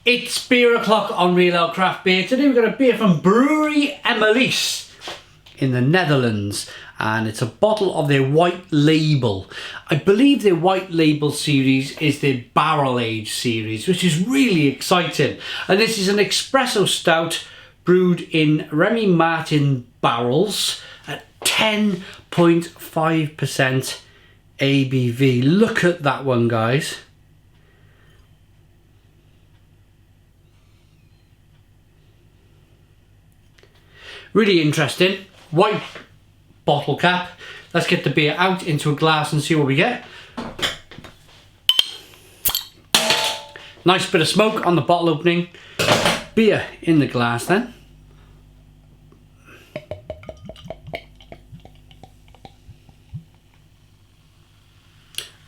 It's beer o'clock on Real Ale Craft Beer. Today we've got a beer from Brouwerij Emelisse in the Netherlands, and it's a bottle of their white label. I believe their white label series is their barrel age series, which is really exciting. And this is an espresso stout brewed in Remy Martin barrels at 10.5% ABV. Look at that one, guys. Really interesting. White bottle cap. Let's get the beer out into a glass and see what we get. Nice bit of smoke on the bottle opening. Beer in the glass then.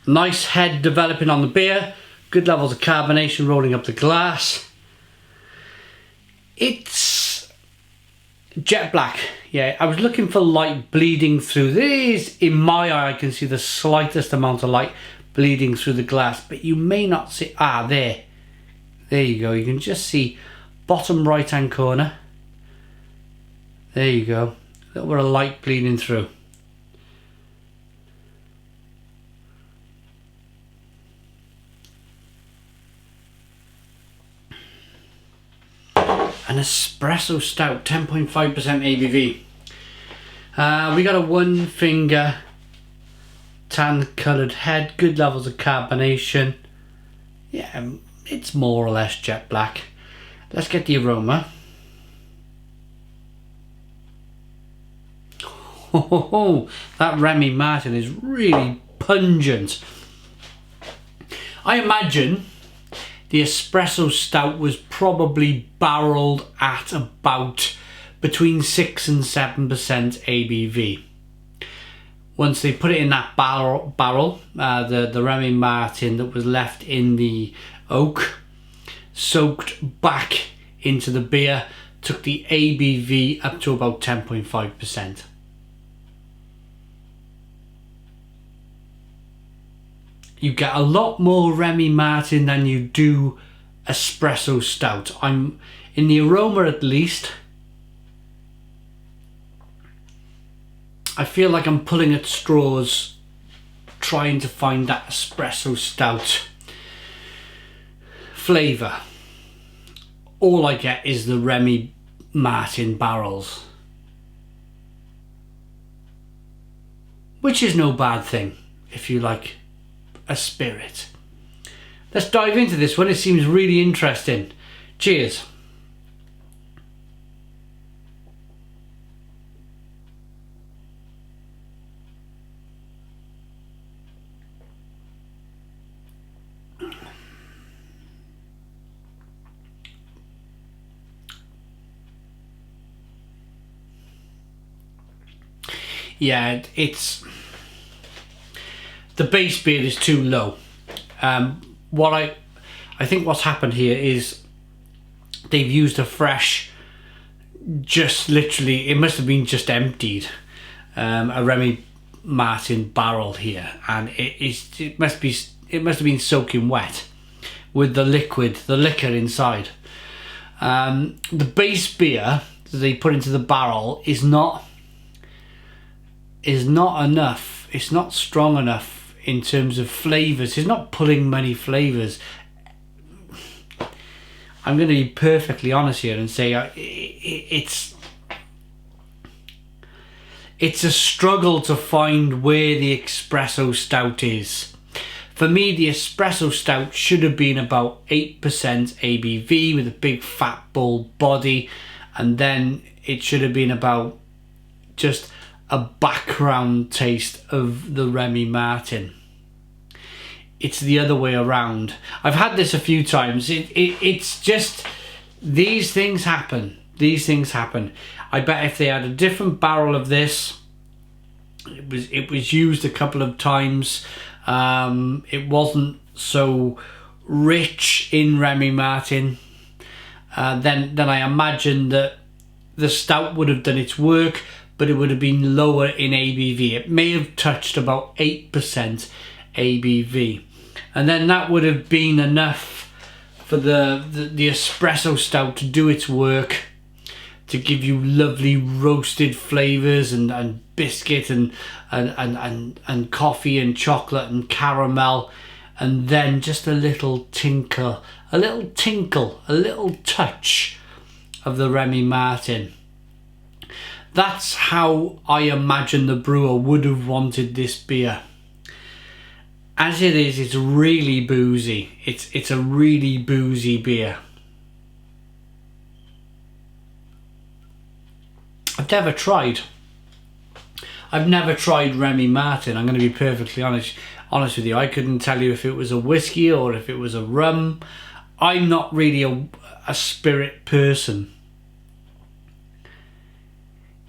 Nice head developing on the beer. Good levels of carbonation rolling up the glass. It's jet black. Yeah, I was looking for light bleeding through. There is, in my eye, I can see the slightest amount of light bleeding through the glass, but you may not see. Ah, there you go. You can just see bottom right hand corner. There you go. A little bit of light bleeding through. An espresso stout, 10.5% ABV. We got a one finger tan coloured head, good levels of carbonation. Yeah, it's more or less jet black. Let's get the aroma. Oh, that Remy Martin is really pungent. I imagine the espresso stout was probably barreled at about between 6 and 7% ABV. Once they put it in that barrel, the Remy Martin that was left in the oak soaked back into the beer, took the ABV up to about 10.5%. You get a lot more Remy Martin than you do espresso stout. I'm in the aroma, at least. I feel like I'm pulling at straws trying to find that espresso stout flavour. All I get is the Remy Martin barrels, which is no bad thing if you like a spirit. Let's dive into this one. It seems really interesting. Cheers. Yeah, it's the base beer is too low. What I think what's happened here is they've used a fresh, just literally, it must have been just emptied, a Remy Martin barrel here, and it must have been soaking wet with the liquor inside. The base beer that they put into the barrel is not enough. It's not strong enough in terms of flavours. It's not pulling many flavours. I'm going to be perfectly honest here and say it's a struggle to find where the espresso stout is. For me, the espresso stout should have been about 8% ABV with a big fat bold body, and then it should have been about just a background taste of the Remy Martin. It's the other way around. I've had this a few times. It's just, these things happen. These things happen. I bet if they had a different barrel of this, it was used a couple of times. It wasn't so rich in Remy Martin. Then I imagine that the stout would have done its work, but it would have been lower in ABV. It may have touched about 8% ABV. And then that would have been enough for the Espresso Stout to do its work, to give you lovely roasted flavours and biscuit and coffee and chocolate and caramel, and then just a little tinkle, a little touch of the Remy Martin. That's how I imagine the brewer would have wanted this beer. As it is, it's really boozy. It's a really boozy beer. I've never tried Remy Martin. I'm going to be perfectly honest with you. I couldn't tell you if it was a whiskey or if it was a rum. I'm not really a spirit person.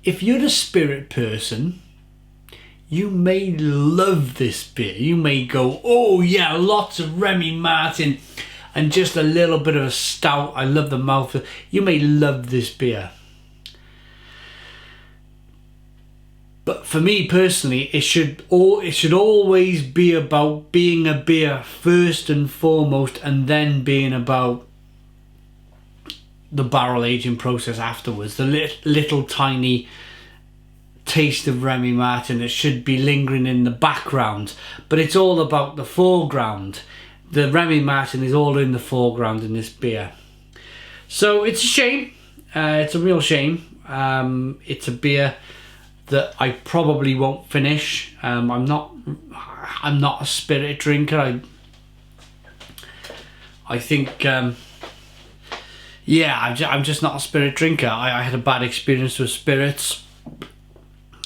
If you're a spirit person, you may love this beer. You may go, oh yeah, lots of Remy Martin and just a little bit of a stout. I love the mouthfeel. You may love this beer. But for me personally, it should always be about being a beer first and foremost, and then being about the barrel aging process afterwards. The little tiny taste of Remy Martin that should be lingering in the background, but it's all about the foreground. The Remy Martin is all in the foreground in this beer. So it's a shame. It's a real shame. It's a beer that I probably won't finish. I'm not a spirit drinker. I think yeah, I'm just not a spirit drinker. I had a bad experience with spirits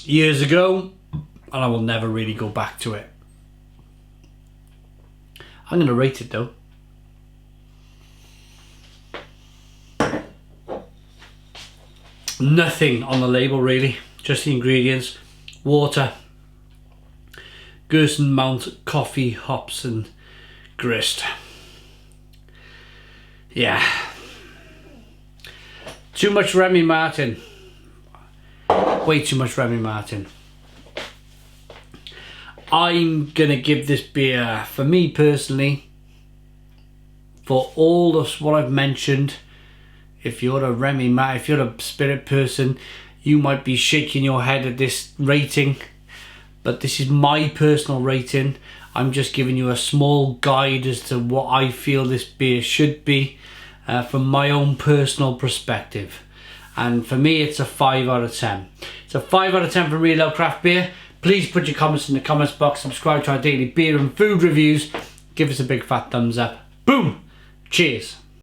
years ago, and I will never really go back to it. I'm going to rate it though. Nothing on the label really, just the ingredients: water, Gerson Mount, coffee, hops and grist. Yeah. Too much Remy Martin. Way too much Remy Martin. I'm gonna give this beer, for me personally, for all of what I've mentioned, if you're a spirit person, you might be shaking your head at this rating, but this is my personal rating. I'm just giving you a small guide as to what I feel this beer should be from my own personal perspective. And for me, it's a 5 out of 10. It's a 5 out of 10 for Real Ale Craft Beer. Please put your comments in the comments box. Subscribe to our daily beer and food reviews. Give us a big fat thumbs up. Boom! Cheers.